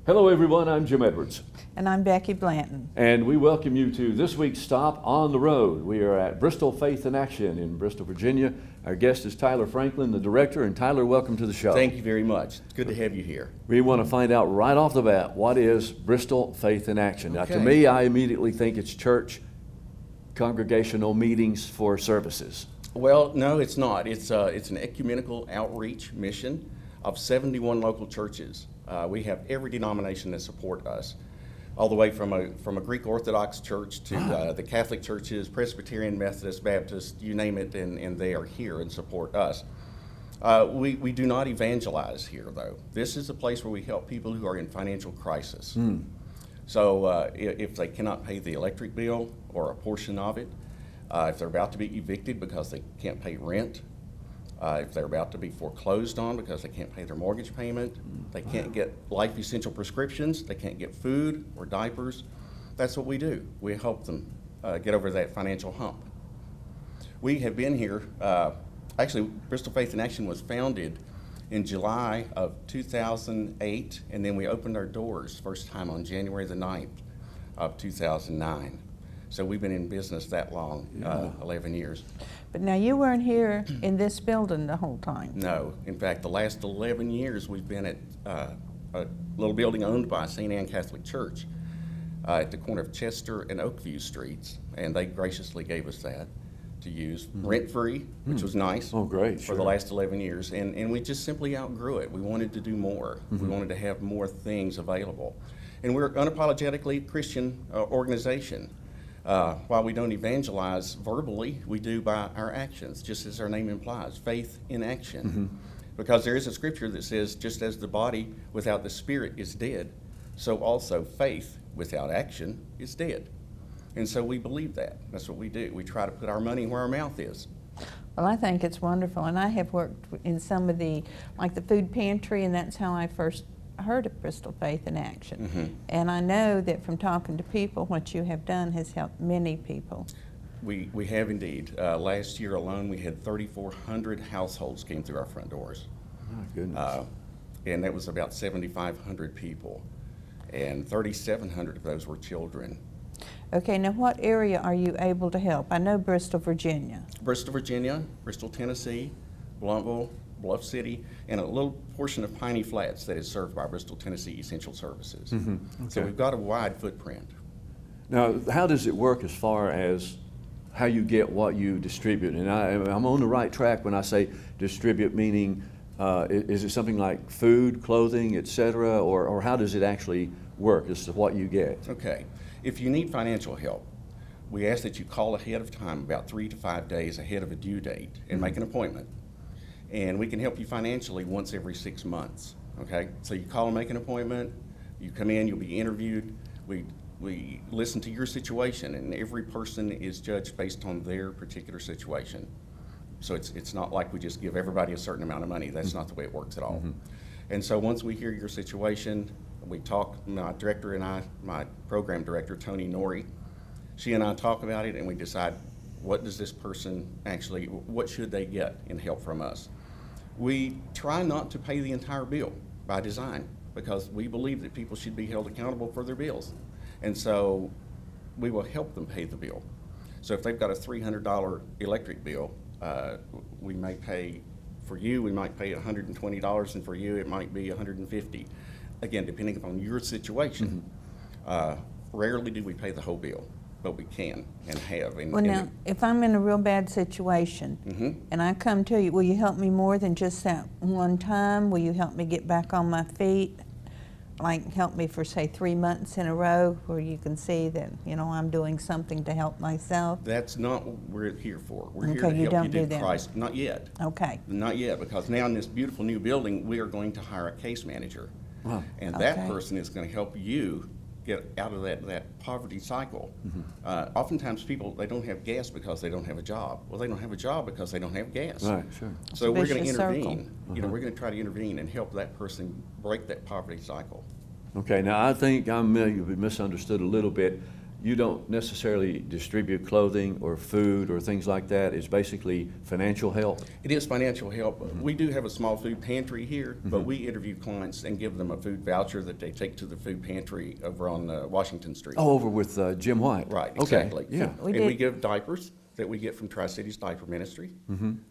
Hello everyone, I'm Jim Edwards. And I'm Beckie Blanton. And we welcome you to this week's Stop on the Road. We are at Bristol Faith in Action in Bristol, Virginia. Our guest is Tyler Franklin, the director. And Tyler, welcome to the show. Thank you very much. It's good to have you here. We want to find out right off the bat, what is Bristol Faith in Action? Now, to me, I immediately think it's church congregational meetings for services. Well, no, it's not. It's an ecumenical outreach mission of 71 local churches. We have every denomination that support us, all the way from a Greek Orthodox church to the Catholic churches, Presbyterian, Methodist, Baptist, you name it, and they are here and support us. We do not evangelize here, though. This is a place where we help people who are in financial crisis. So if they cannot pay the electric bill or a portion of it, if they're about to be evicted because they can't pay rent, if they're about to be foreclosed on because they can't pay their mortgage payment, they can't get life essential prescriptions, they can't get food or diapers, that's what we do. We help them get over that financial hump. We have been here, actually Bristol Faith in Action was founded in July of 2008, and then we opened our doors first time on January the 9th of 2009. So we've been in business that long, 11 years. But now you weren't here in this building the whole time. No. In fact, the last 11 years we've been at a little building owned by St. Anne Catholic Church at the corner of Chester and Oakview Streets, and they graciously gave us that to use rent-free, which was nice. Oh, great. For the last 11 years, and we just simply outgrew it. We wanted to do more. We wanted to have more things available. And we're unapologetically Christian organization. While we don't evangelize verbally, we do by our actions, just as our name implies, faith in action. Because there is a scripture that says, just as the body without the spirit is dead, so also faith without action is dead. And so we believe that. That's what we do. We try to put our money where our mouth is. Well, I think it's wonderful, and I have worked in some of the, like the food pantry, and that's how I first heard of Bristol Faith in Action. And I know that from talking to people, what you have done has helped many people. We have indeed. Last year alone, we had 3,400 households came through our front doors. My goodness. And that was about 7,500 people. And 3,700 of those were children. Okay, now what area are you able to help? I know Bristol, Virginia. Bristol, Virginia, Bristol, Tennessee, Bluffville, Bluff City, and a little portion of Piney Flats that is served by Bristol, Tennessee Essential Services. So we've got a wide footprint. Now, how does it work as far as how you get what you distribute? And I'm on the right track when I say distribute, meaning is it something like food, clothing, etc., or how does it actually work as to what you get? Okay. If you need financial help, we ask that you call ahead of time, about 3 to 5 days ahead of a due date, and make an appointment. And we can help you financially once every 6 months, okay? So you call and make an appointment, you come in, you'll be interviewed, we listen to your situation, and every person is judged based on their particular situation. So it's not like we just give everybody a certain amount of money. That's not the way it works at all. And so once we hear your situation, we talk, my director and I, my program director, Tony Norrie, she and I talk about it, and we decide what does this person actually, what should they get in help from us? We try not to pay the entire bill by design, because we believe that people should be held accountable for their bills. And so we will help them pay the bill. So if they've got a $300 electric bill, we may pay, for you, we might pay $120, and for you, it might be $150. Again, depending upon your situation. Rarely do we pay the whole bill, but we can and have. Well, now, if I'm in a real bad situation and I come to you, will you help me more than just that one time? Will you help me get back on my feet? Like help me for, say, 3 months in a row where you can see that, you know, I'm doing something to help myself? That's not what we're here for. We're here Okay, to you help don't you do do that. Christ. Not yet. Okay. Not yet, because now in this beautiful new building, we are going to hire a case manager. And that person is going to help you get out of that poverty cycle. Oftentimes people, they don't have gas because they don't have a job. Well, they don't have a job because they don't have gas. Right, sure. So we're going to Vicious circle. intervene. You know, we're going to try to intervene and help that person break that poverty cycle. Okay, now I think I may have misunderstood a little bit. you don't necessarily distribute clothing or food or things like that. It's basically financial help. It is financial help. We do have a small food pantry here, but we interview clients and give them a food voucher that they take to the food pantry over on Washington Street. Oh, over with Jim White. Right, Okay, exactly. yeah. We give diapers that we get from Tri-Cities Diaper Ministry.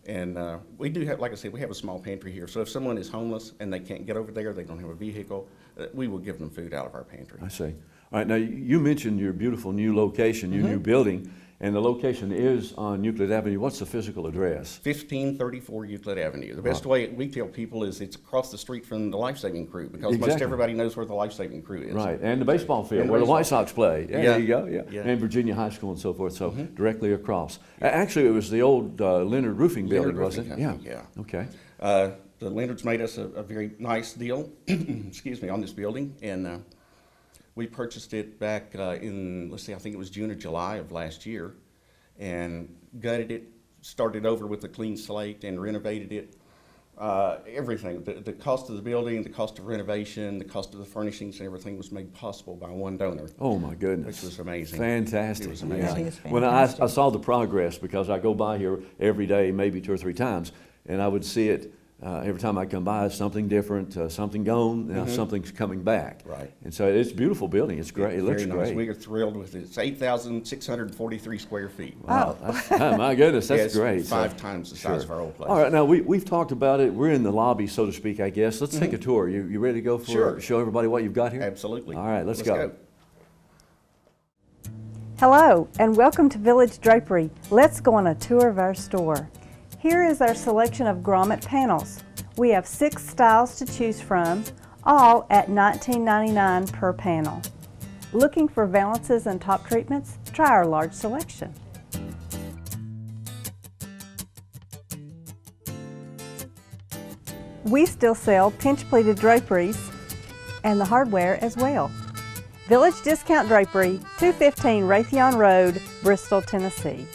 And we do have, like I said, we have a small pantry here. So if someone is homeless and they can't get over there, they don't have a vehicle, we will give them food out of our pantry. I see. All right, now you mentioned your beautiful new location, your new building, and the location is on Euclid Avenue. What's the physical address? 1534 Euclid Avenue. The best way we tell people is it's across the street from the Life-Saving Crew, because most Exactly. everybody knows where the Life-Saving Crew is. Right, and the baseball field And where the baseball. White Sox play. Yeah, Yeah. there you go, Yeah. and Virginia High School and so forth, so directly across. Actually, it was the old Leonard Roofing building, Leonard wasn't Roofing it? Company, yeah. Okay. The Leonards made us a very nice deal, excuse me, on this building, and we purchased it back in, let's see, I think it was June or July of last year, and gutted it, started over with a clean slate and renovated it. Everything, the cost of the building, the cost of renovation, the cost of the furnishings and everything was made possible by one donor. Oh, my goodness. Which was amazing. Fantastic. It was amazing. That is When I fantastic. saw the progress, because I go by here every day, maybe 2 or 3 times, and I would see it every time I come by, something different, something gone, now something's coming back. Right. And so it's a beautiful building. It's great. It looks Very nice. great. We are thrilled with it. It's 8,643 square feet. Wow. Oh, my goodness, that's Yeah, it's great. 5 times the size of our old place. All right, now we've talked about it. We're in the lobby, so to speak, I guess. Let's take a tour. You ready to go for Sure. show everybody what you've got here? Absolutely. All right, let's go. Hello, and welcome to Village Drapery. Let's go on a tour of our store. Here is our selection of grommet panels. We have 6 styles to choose from, all at $19.99 per panel. Looking for valances and top treatments? Try our large selection. We still sell pinch-pleated draperies and the hardware as well. Village Discount Drapery, 215 Raytheon Road, Bristol, Tennessee.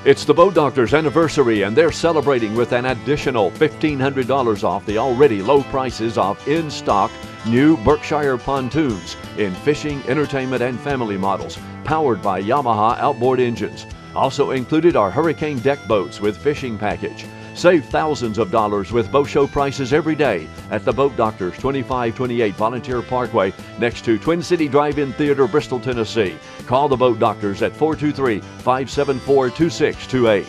It's the Boat Doctor's anniversary, and they're celebrating with an additional $1,500 off the already low prices of in-stock new Berkshire pontoons in fishing, entertainment, and family models, powered by Yamaha outboard engines. Also included are Hurricane deck boats with fishing package. Save thousands of dollars with boat show prices every day at the Boat Doctor's, 2528 Volunteer Parkway, next to Twin City Drive-In Theater, Bristol, Tennessee. Call the Boat Doctors at 423-574-2628.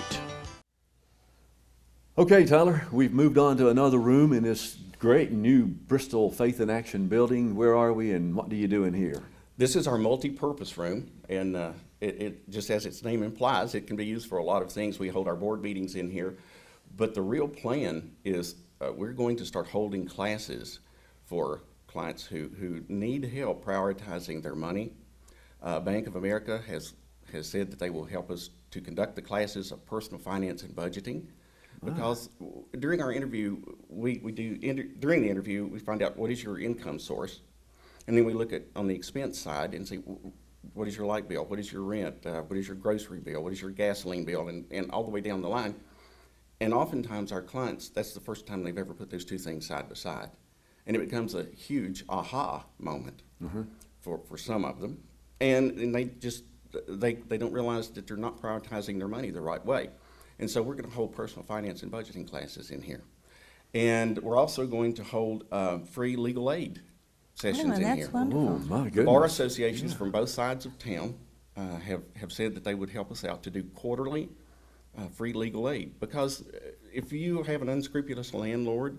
Okay, Tyler, we've moved on to another room in this great new Bristol Faith in Action building. Where are we, and what do you do in here? This is our multi-purpose room, and it just as its name implies, it can be used for a lot of things. We hold our board meetings in here, but the real plan is we're going to start holding classes for clients who need help prioritizing their money. Bank of America has said that they will help us to conduct the classes of personal finance and budgeting, because during our interview, during the interview, we find out what is your income source, and then we look at on the expense side and see what is your light bill, what is your rent, what is your grocery bill, what is your gasoline bill, and all the way down the line. And oftentimes our clients, that's the first time they've ever put those 2 things side by side. And it becomes a huge aha moment for some of them. And they just, they don't realize that they're not prioritizing their money the right way. And so we're going to hold personal finance and budgeting classes in here. And we're also going to hold free legal aid sessions in that's here. wonderful. Oh, my The goodness. bar associations from both sides of town have said that they would help us out to do quarterly free legal aid, because if you have an unscrupulous landlord,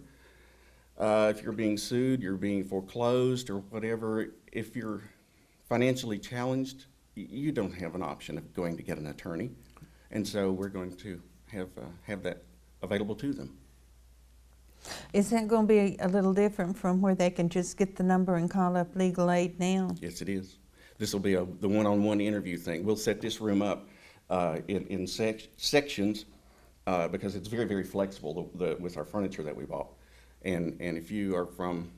if you're being sued, you're being foreclosed or whatever, if you're financially challenged, you don't have an option of going to get an attorney. And so we're going to have that available to them. Is that going to be a little different from where they can just get the number and call up legal aid now? Yes, it is. This will be the one-on-one interview thing. We'll set this room up in sections because it's very, very flexible with our furniture that we bought. And if you are from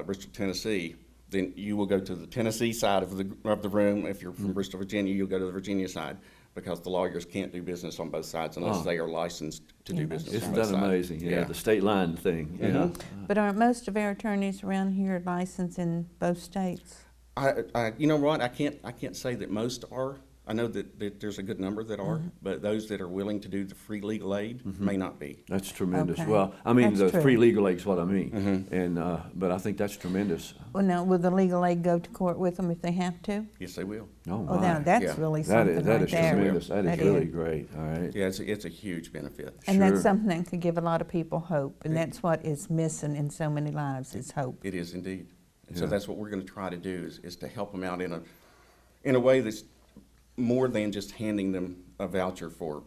Bristol, Tennessee, then you will go to the Tennessee side of the room. If you're from Bristol, Virginia, you'll go to the Virginia side, because the lawyers can't do business on both sides unless they are licensed to do business Isn't on both that sides. amazing? Yeah, the state line thing. Yeah. But aren't most of our attorneys around here licensed in both states? You know what? I can't say that most are. I know that there's a good number that are, but those that are willing to do the free legal aid may not be. That's tremendous. Okay. Well, I mean, That's the true. free legal aid is what I mean. And, but I think that's tremendous. Well, now, will the legal aid go to court with them if they have to? Yes, they will. Oh, Oh, now, my. that's Yeah. really That something is, that right is there. tremendous. That is That really is. great. All right. Yeah, it's a huge benefit. And Sure. that's something that could give a lot of people hope, and that's what is missing in so many lives is hope. It is indeed. And Yeah. so that's what we're going to try to do is to help them out in a way that's more than just handing them a voucher for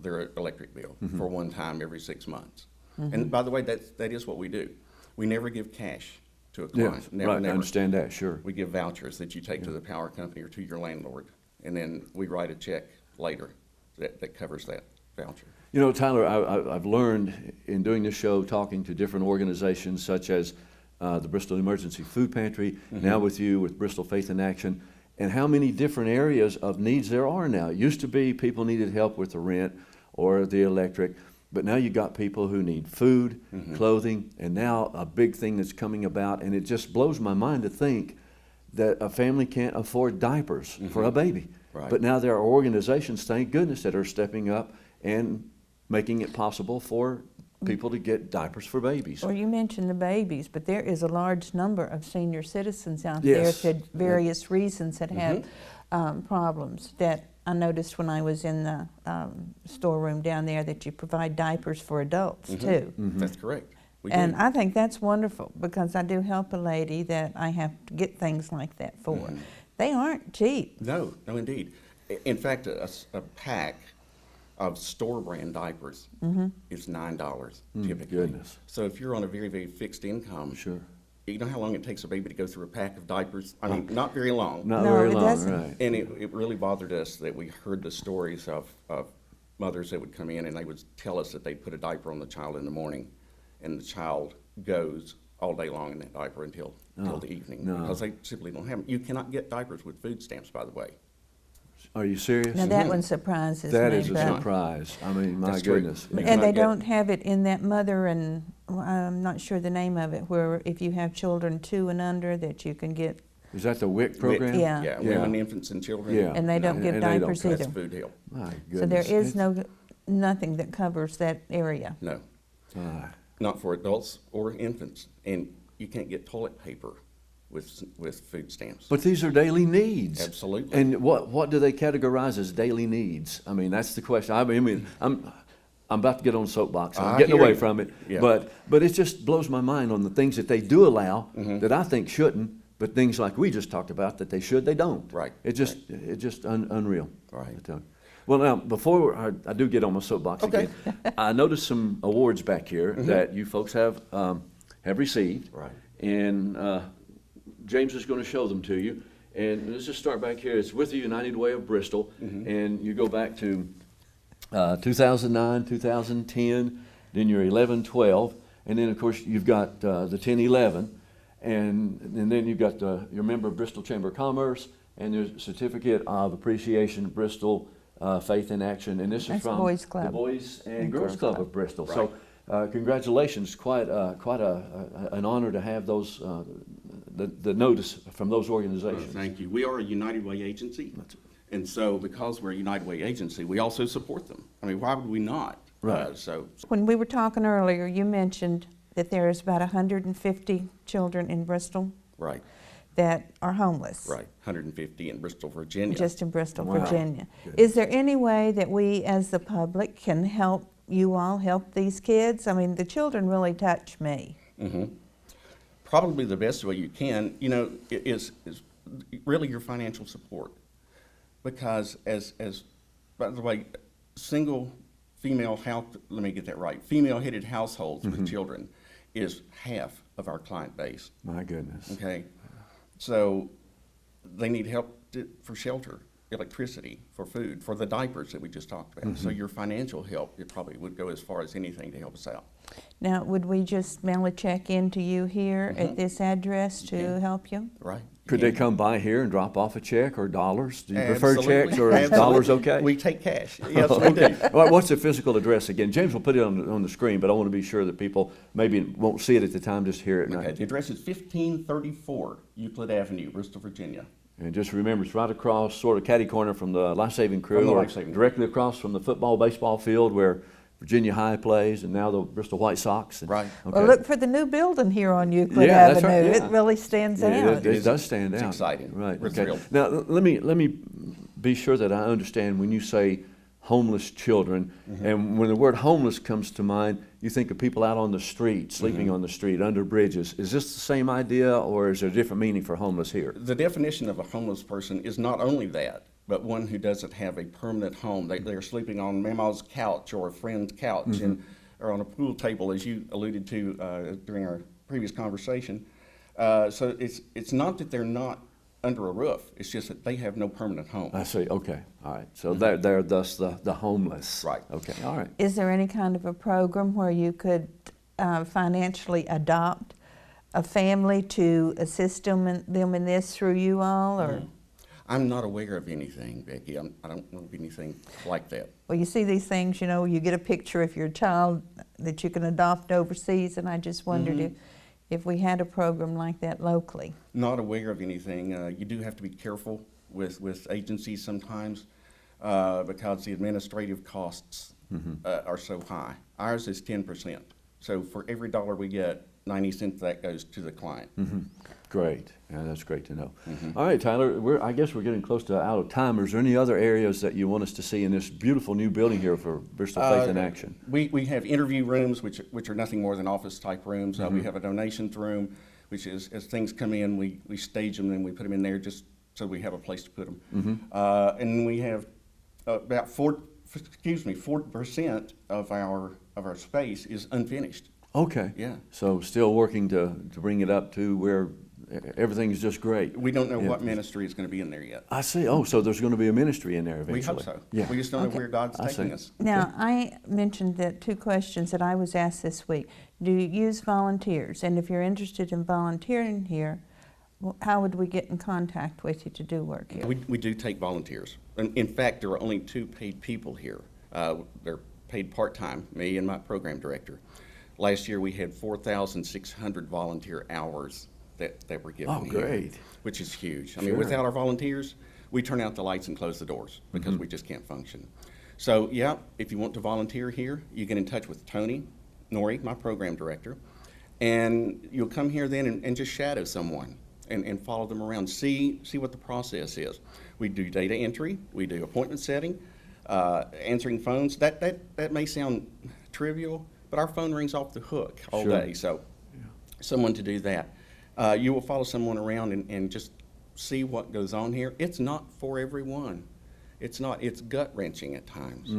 their electric bill for one time every 6 months. And by the way, that is what we do. We never give cash to a client. Yes, Never, right. I never. understand that, sure. We give vouchers that you take to the power company or to your landlord, and then we write a check later that covers that voucher. You know, Tyler, I've learned in doing this show, talking to different organizations such as the Bristol Emergency Food Pantry, now with you with Bristol Faith in Action, and how many different areas of needs there are now. It used to be people needed help with the rent or the electric, but now you got people who need food, clothing, and now a big thing that's coming about, and it just blows my mind to think that a family can't afford diapers for a baby. Right. But now there are organizations, thank goodness, that are stepping up and making it possible for people to get diapers for babies. Or you mentioned the babies, but there is a large number of senior citizens out Yes. there for various reasons that have problems. That I noticed when I was in the storeroom down there that you provide diapers for adults too. That's correct. We And do. I think that's wonderful because I do help a lady that I have to get things like that for. They aren't cheap. No, indeed. In fact, a pack of store brand diapers is $9 typically. Goodness. So if you're on a very, very fixed income, Sure. you know how long it takes a baby to go through a pack of diapers? I mean, not very long. Not No, very it long, doesn't. right. And it really bothered us that we heard the stories of mothers that would come in and they would tell us that they'd put a diaper on the child in the morning and the child goes all day long in that diaper until the evening no. because they simply don't have them. You cannot get diapers with food stamps, by the way. Are you serious? Now that one surprises That me. is a but- surprise. I mean, my That's true. goodness. You And cannot they get- don't have it in that mother and, well, I'm not sure the name of it, where if you have children 2 and under that you can get, Is that the WIC program? Yeah. Yeah, Yeah. women, infants, and children. Yeah. and they don't And give they don't diapers cover- That's either. food help. My So there goodness. is nothing that covers that area. No, Ah, not for adults or infants. And you can't get toilet paper with food stamps. but these are daily needs. Absolutely. And what do they categorize as daily needs? I mean, that's the question. I mean, I'm about to get on a soapbox. I'm I getting hear away you. from it. Yeah. But it just blows my mind on the things that they do allow that I think shouldn't, but things like we just talked about that they should, they don't. Right, It's just unreal. Right. I tell you. Well, now, before I do get on my soapbox Okay. again, I noticed some awards back here that you folks have received. Right. And James is going to show them to you. And let's just start back here. It's with the United Way of Bristol. And you go back to 2009, 2010, then you're 11, 12. And then, of course, you've got the 10, 11. And then you've got your member of Bristol Chamber of Commerce and your certificate of appreciation, Bristol Faith in Action. And this is That's from Boys Club. the Boys and And Girls Girls Club Club. of Bristol. Right. So congratulations. Quite an honor to have those the notice from those organizations. Thank you. We are a United Way agency. And so because we're a United Way agency, we also support them. I mean, why would we not? Right. When we were talking earlier, you mentioned that there's about 150 children in Bristol Right, that are homeless. right. 150 in Bristol, Virginia. Just in Bristol, Wow. Virginia. Good. Is there any way that we as the public can help you all help these kids? I mean, the children really touch me. Probably the best way you can, you know, is really your financial support. Because as by the way, single female let me get that right, female-headed households with children is half of our client base, My goodness. okay? So they need help for shelter, electricity, for food, for the diapers that we just talked about. So your financial help, it probably would go as far as anything to help us out. Now, would we just mail a check in to you here at this address to can. help you? Right, Could they come by here and drop off a check or dollars? Do you prefer Absolutely. checks or is dollars okay? We take cash. Yes, we do. Okay. Well, what's the physical address again? James will put it on the screen, but I want to be sure that people maybe won't see it at the time, just hear it. Okay, the address is 1534 Euclid Avenue, Bristol, Virginia. And just remember, it's right across, sort of catty corner from the Life Saving Crew, From the or Life Saving directly across from the football, baseball field where Virginia High plays, and now the Bristol White Sox. Right. Okay. Well, look for the new building here on Euclid Yeah, that's Avenue. right, yeah. It really stands Yeah, out. it does stand It's out. exciting. Right. We're Okay. thrilled. Now let me be sure that I understand when you say homeless children, and when the word homeless comes to mind, you think of people out on the street, sleeping on the street, under bridges. Is this the same idea, or is there a different meaning for homeless here? The definition of a homeless person is not only that, but one who doesn't have a permanent home. They're sleeping on Mama's couch or a friend's couch or on a pool table, as you alluded to during our previous conversation. So it's not that they're not under a roof. It's just that they have no permanent home. I see. Okay. All right. So they're thus the homeless. Right. Okay. All right. Is there any kind of a program where you could financially adopt a family to assist them in this through you all, or? I'm not aware of anything, Becky. I don't know of anything like that. Well, you see these things, you know, you get a picture of your child that you can adopt overseas, and I just wondered if we had a program like that locally. Not aware of anything. You do have to be careful with agencies sometimes because the administrative costs are so high. Ours is 10%. So for every dollar we get, 90 cents of that goes to the client. Great. Yeah, that's great to know. All right, Tyler, I guess we're getting close to out of time. Is there any other areas that you want us to see in this beautiful new building here for Bristol Faith in Action? We have interview rooms, which are nothing more than office-type rooms. We have a donations room, which is, as things come in, we stage them and we put them in there just so we have a place to put them. And we have about 40% of our space is unfinished. Okay. Yeah. So still working to bring it up to where everything's just great. We don't know what ministry is going to be in there yet. I see. Oh, so there's going to be a ministry in there eventually. We hope so. Yeah. We just don't know where God's I taking see. us. Now, I mentioned that 2 questions that I was asked this week. Do you use volunteers? And if you're interested in volunteering here, how would we get in contact with you to do work here? We do take volunteers. In fact, there are only 2 paid people here. They're paid part-time, me and my program director. Last year we had 4,600 volunteer hours that were given here. Great. Which is huge. I Sure. mean, without our volunteers, we turn out the lights and close the doors because we just can't function. So yeah, if you want to volunteer here, you get in touch with Tony Norrie, my program director, and you'll come here then and just shadow someone and follow them around, see what the process is. We do data entry, we do appointment setting, answering phones. That may sound trivial, but our phone rings off the hook all Sure. day, so someone to do that. You will follow someone around and just see what goes on here. It's not for everyone. It's not. It's gut-wrenching at times.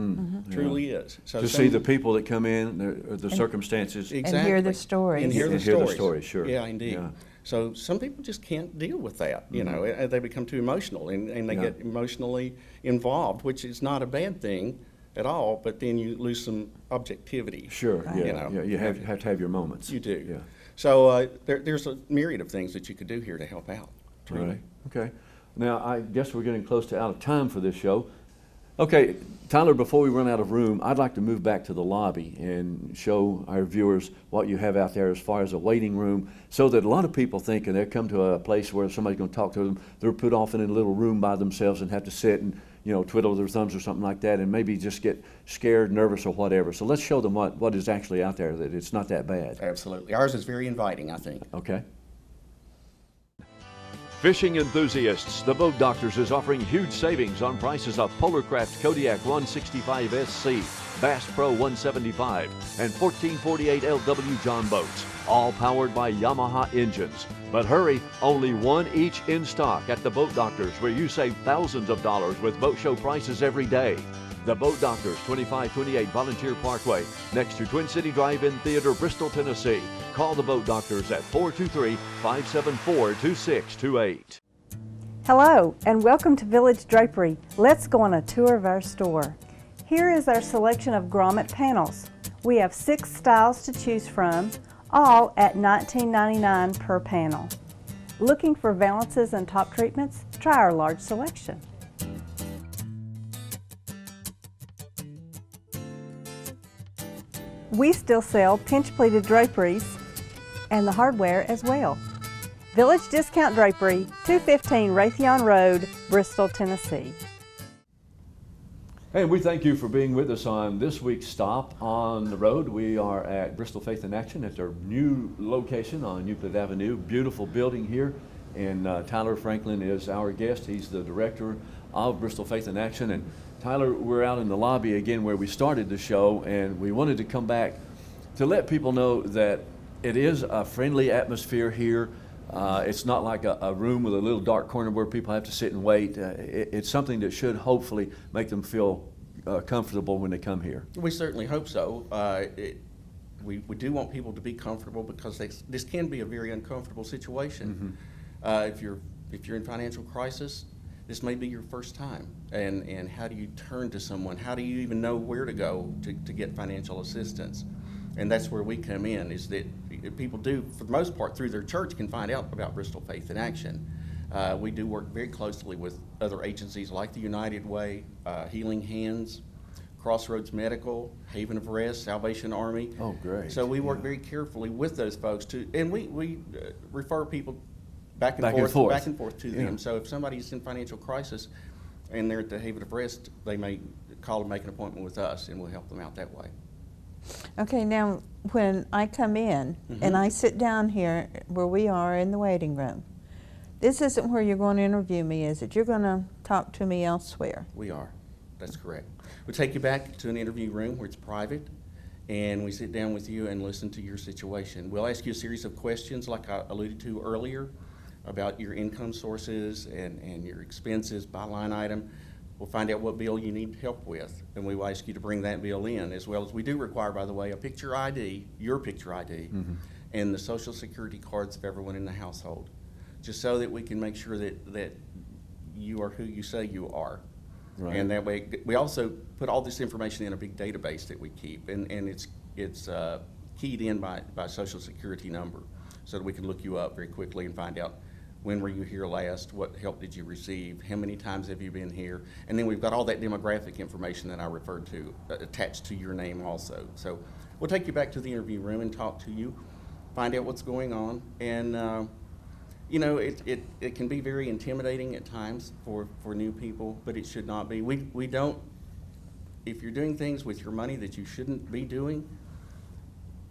Truly is. So To see the people that come in, the circumstances. Exactly. And hear the stories. And hear the And hear the stories. stories, sure. Yeah, indeed. Yeah. So some people just can't deal with that, you know, and they become too emotional and they get emotionally involved, which is not a bad thing at all, but then you lose some objectivity. Sure. Right. Yeah. You know. Yeah. You have to have your moments. You do. Yeah. So there's a myriad of things that you could do here to help out. Truly. Right. Okay. Now, I guess we're getting close to out of time for this show. Okay, Tyler, before we run out of room, I'd like to move back to the lobby and show our viewers what you have out there as far as a waiting room, so that a lot of people think, and they come to a place where somebody's going to talk to them, they're put off in a little room by themselves and have to sit and, you know, twiddle their thumbs or something like that, and maybe just get scared, nervous, or whatever. So let's show them what is actually out there, that it's not that bad. Absolutely. Ours is very inviting, I think. Okay. Fishing enthusiasts, the Boat Doctors is offering huge savings on prices of Polarcraft Kodiak 165 SC, Bass Pro 175, and 1448 LW John boats, all powered by Yamaha engines. But hurry, only 1 each in stock at the Boat Doctors, where you save thousands of dollars with boat show prices every day. The Boat Doctors, 2528 Volunteer Parkway, next to Twin City Drive-In Theater, Bristol, Tennessee. Call the Boat Doctors at 423-574-2628. Hello, and welcome to Village Drapery. Let's go on a tour of our store. Here is our selection of grommet panels. We have 6 styles to choose from, all at $19.99 per panel. Looking for valances and top treatments? Try our large selection. We still sell pinch pleated draperies and the hardware as well. Village Discount Drapery, 215 Raytheon Road, Bristol, Tennessee. Hey, we thank you for being with us on this week's Stop on the Road. We are at Bristol Faith in Action at their new location on Euclid Avenue. Beautiful building here, and Tyler Franklin is our guest. He's the director of Bristol Faith in Action. And Tyler, we're out in the lobby again where we started the show, and we wanted to come back to let people know that it is a friendly atmosphere here. It's not like a room with a little dark corner where people have to sit and wait. It's something that should hopefully make them feel comfortable when they come here. We certainly hope so. We do want people to be comfortable because this can be a very uncomfortable situation. If you're in financial crisis, this may be your first time. And how do you turn to someone? How do you even know where to go to get financial assistance? And that's where we come in, is that people do, for the most part, through their church, can find out about Bristol Faith in Action. We do work very closely with other agencies like the United Way, Healing Hands, Crossroads Medical, Haven of Rest, Salvation Army. Oh, great. So we work very carefully with those folks too, and we refer people back and forth to them. So if somebody's in financial crisis and they're at the Haven of Rest, they may call and make an appointment with us, and we'll help them out that way. Okay, now when I come in and I sit down here where we are in the waiting room, this isn't where you're going to interview me, is it? You're going to talk to me elsewhere. We are. That's correct. We'll take you back to an interview room where it's private, and we sit down with you and listen to your situation. We'll ask you a series of questions like I alluded to earlier about your income sources and your expenses by line item. We'll find out what bill you need help with, and we will ask you to bring that bill in, as well as we do require, by the way, a picture ID, your picture ID, and the Social Security cards of everyone in the household, just so that we can make sure that you are who you say you are. Right. And that way, we also put all this information in a big database that we keep, and it's keyed in by Social Security number, so that we can look you up very quickly and find out when were you here last, what help did you receive, how many times have you been here, and then we've got all that demographic information that I referred to attached to your name also. So we'll take you back to the interview room and talk to you, find out what's going on, and you know, it can be very intimidating at times for new people, but it should not be. We don't, if you're doing things with your money that you shouldn't be doing,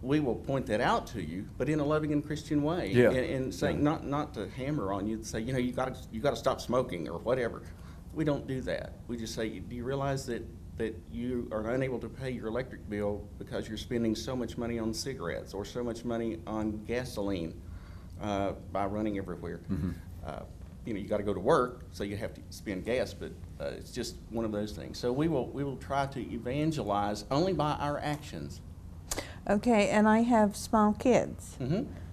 we will point that out to you, but in a loving and Christian way, and saying not to hammer on you, to say, you know, you got to stop smoking or whatever. We don't do that. We just say, do you realize that you are unable to pay your electric bill because you're spending so much money on cigarettes or so much money on gasoline by running everywhere? You know, you got to go to work, so you have to spend gas, but it's just one of those things. So we will try to evangelize only by our actions. Okay, and I have small kids.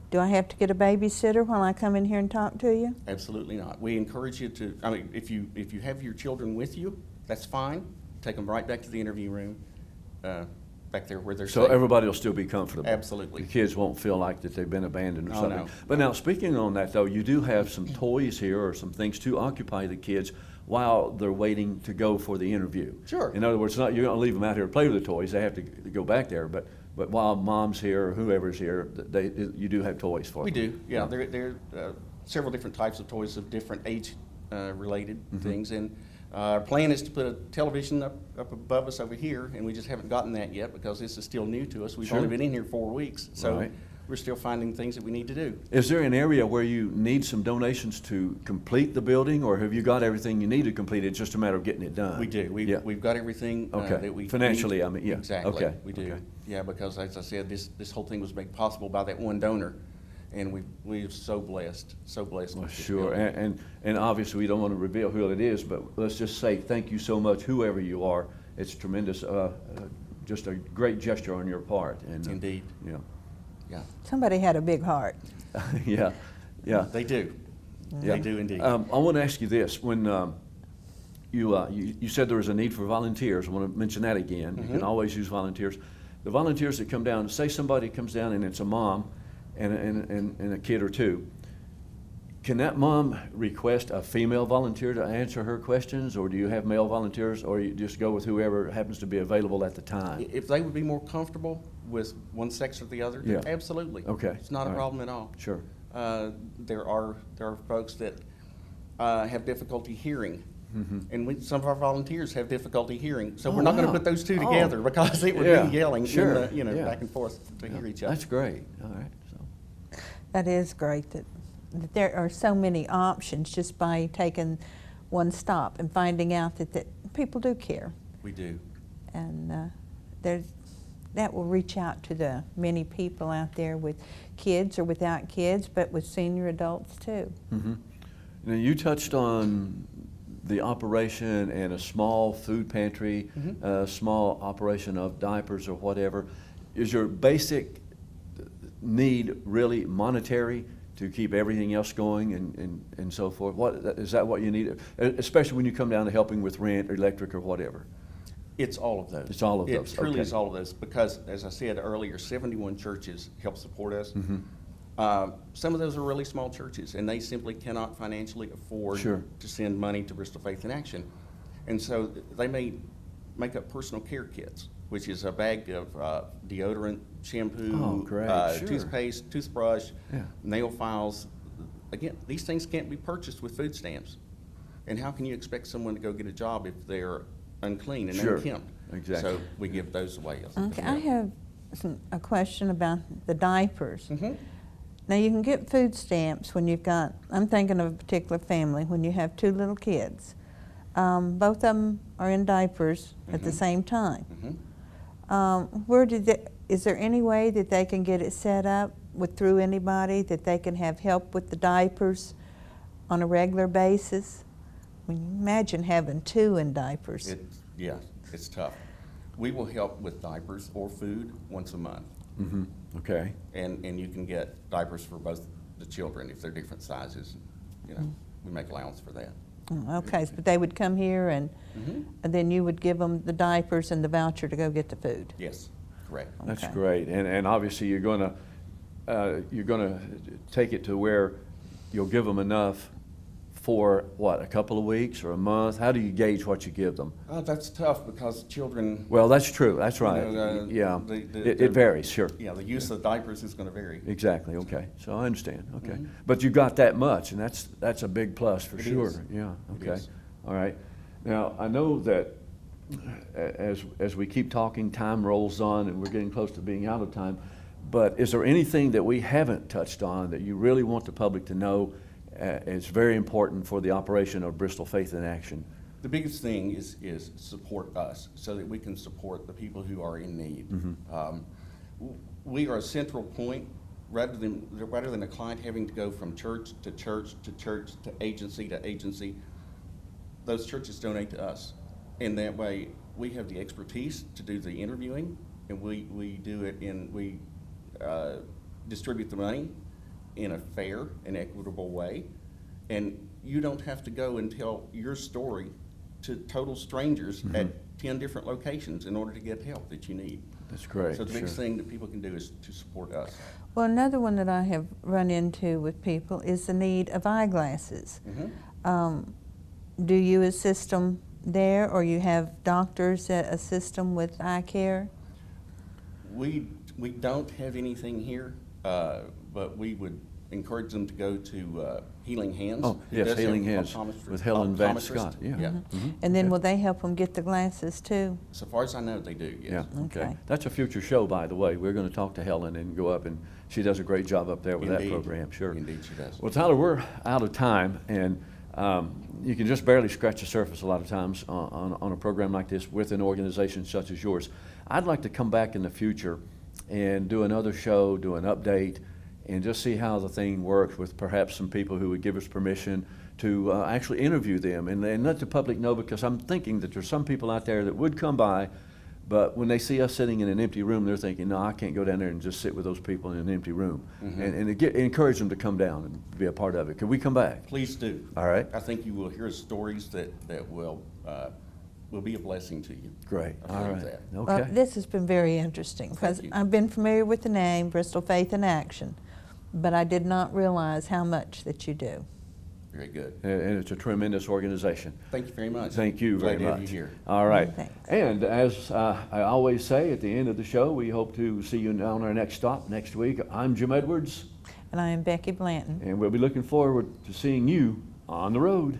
Do I have to get a babysitter while I come in here and talk to you? Absolutely not. We encourage you to, I mean, if you have your children with you, that's fine. Take them right back to the interview room, back there where they're So safe. everybody will still be comfortable. Absolutely. The kids won't feel like that they've been abandoned or Oh, something. no. But now, speaking on that though, you do have some toys here or some things to occupy the kids while they're waiting to go for the interview. Sure. In other words, you're not leave them out here to play with the toys. They have to go back there. But while mom's here or whoever's here, you do have toys for We them. do, yeah. There are several different types of toys of different age-related things, and our plan is to put a television up above us over here, and we just haven't gotten that yet because this is still new to us. We've only been in here 4 weeks, so we're still finding things that we need to do. Is there an area where you need some donations to complete the building, or have you got everything you need to complete it? It's just a matter of getting it done. We do. We've got everything that we financially need. I mean, yeah. Exactly. Okay. We do. Okay. Yeah, because as I said, this whole thing was made possible by that one donor, and we're so blessed. So blessed. Well, with this sure, building. and obviously we don't want to reveal who it is, but let's just say thank you so much, whoever you are. It's tremendous, just a great gesture on your part. And Indeed. Yeah. Yeah. Somebody had a big heart. Yeah. They do. Yeah. They do indeed. I want to ask you this: when you said there was a need for volunteers, I want to mention that again. You can always use volunteers. The volunteers that come down, say somebody comes down and it's a mom and a kid or two. Can that mom request a female volunteer to answer her questions, or do you have male volunteers, or you just go with whoever happens to be available at the time? If they would be more comfortable with one sex or the other, Yeah. absolutely. Okay. It's not All a right. problem at all. Sure. There are folks that have difficulty hearing. And some of our volunteers have difficulty hearing, so Oh, we're not going to wow. put those two Oh. together because it would Yeah, be yelling, sure, and yeah. back and forth to hear each other. That's great. All right. So. That is great that there are so many options just by taking one stop and finding out that people do care. We do. And that will reach out to the many people out there with kids or without kids, but with senior adults too. Mm-hmm. Now, you touched on the operation and a small food pantry, a small operation of diapers or whatever. Is your basic need really monetary to keep everything else going and so forth? Is that what you need, especially when you come down to helping with rent or electric or whatever? It's all of those. It's all of those, It truly okay. is all of those because, as I said earlier, 71 churches help support us. Some of those are really small churches, and they simply cannot financially afford Sure. to send money to Bristol Faith in Action. And so they may make up personal care kits, which is a bag of deodorant, shampoo, Oh, great, sure. toothpaste, toothbrush, Yeah. nail files. Again, these things can't be purchased with food stamps. And how can you expect someone to go get a job if they're unclean and Sure. unkempt? Exactly. So we give those away. Okay, I have a question about the diapers. Mhm. Now you can get food stamps when you've got, I'm thinking of a particular family, when you have two little kids. Both of them are in diapers at the same time. Is there any way that they can get it set up through anybody, that they can have help with the diapers on a regular basis? When you imagine having two in diapers. Yeah, it's tough. We will help with diapers or food once a month. Okay. And you can get diapers for both the children if they're different sizes. You know, we make allowance for that. Okay, but they would come here and then you would give them the diapers and the voucher to go get the food. Yes, correct. That's Okay. great, and obviously you're gonna take it to where you'll give them enough for what, a couple of weeks or a month? How do you gauge what you give them? That's tough because children. Well, that's true. That's right. know, Yeah, it varies. Sure. Yeah, the use of diapers is going to vary. Exactly. Okay. So I understand. Okay. But you got that much, and that's a big plus for It sure. is. Yeah. It Okay. is. All right. Now I know that as we keep talking, time rolls on, and we're getting close to being out of time. But is there anything that we haven't touched on that you really want the public to know? It's very important for the operation of Bristol Faith in Action. The biggest thing is support us so that we can support the people who are in need. We are a central point rather than a client having to go from church to church to church to agency. Those churches donate to us, and that way we have the expertise to do the interviewing, and we do it we distribute the money in a fair and equitable way, and you don't have to go and tell your story to total strangers at 10 different locations in order to get help that you need. That's great. So the biggest sure. thing that people can do is to support us. Well, another one that I have run into with people is the need of eyeglasses. Do you assist them there, or you have doctors that assist them with eye care? We don't have anything here, but we would encourage them to go to Healing Hands. Oh, who yes, does have Healing Hands with Helen Van optometrist. Scott. Yeah. And then will they help them get the glasses too? So far as I know, they do, yes. Yeah, okay. Okay. That's a future show, by the way. We're going to talk to Helen and go up, and she does a great job up there with that Indeed. program, sure. Indeed she does. Well, Tyler, we're out of time, and you can just barely scratch the surface a lot of times on a program like this with an organization such as yours. I'd like to come back in the future and do another show, do an update, and just see how the thing works with perhaps some people who would give us permission to actually interview them and let the public know, because I'm thinking that there's some people out there that would come by, but when they see us sitting in an empty room, they're thinking, no, I can't go down there and just sit with those people in an empty room. And encourage them to come down and be a part of it. Could we come back? Please do. All right. I think you will hear stories that will be a blessing to you. Great. I All believe right. that. Okay. Well, this has been very interesting because you. I've been familiar with the name Bristol Faith in Action, but I did not realize how much that you do. Very good. And it's a tremendous organization. Thank you very much. Thank you very Glad to have much. you here. All right. Thanks. And as I always say at the end of the show, we hope to see you on our next stop next week. I'm Jim Edwards. And I am Becky Blanton. And we'll be looking forward to seeing you on the road.